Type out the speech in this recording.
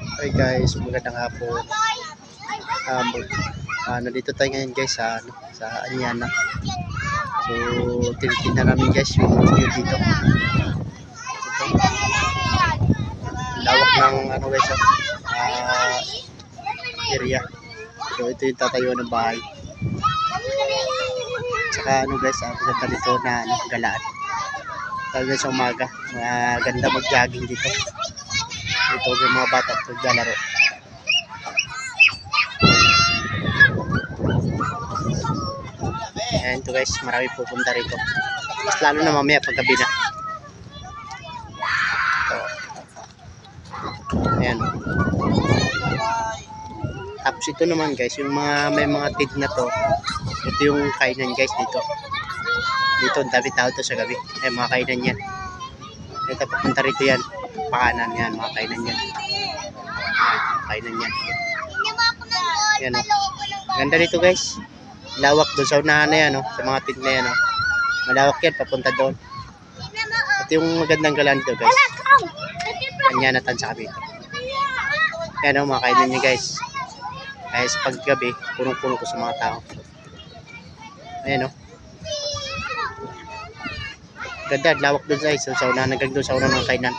Hi guys, magandang hapon. Nandito tayo ngayon guys sa Anyana. So, tinitingnan namin guys yung view dito. Ito, lawak ng guys, area. So, ito yung tatayuan ng bahay. Tsaka guys, maganda dito na galaan. Talaga sa umaga, ganda mag-jogging dito. Ito yung mga bata naglalaro. Ayan ito guys, marami pupunta rito. Mas lalo na mamaya paggabi na. Ayan. Tapos ito naman guys, yung may mga tent na to. Ito yung kainan guys dito. Dito ang dami tao to sa gabi. Ay mga kainan yan. Ito papunta rito yan. Pakanan yan, mga kainan yan. Ayan, kainan yan. Ayan, ganda dito guys. Lawak doon sa unahan na yan, sa mga tent na yan. Malawak yan, papunta doon. Ito yung magandang galaan dito guys. Kanya natan sa kabit. Yan mga kainan niya guys. Kaya sa paggabi, punong-puno ko sa mga tao. Ayan ganda, lawak doon guys. Sa unahan, hanggang doon sa unahan ng kainan.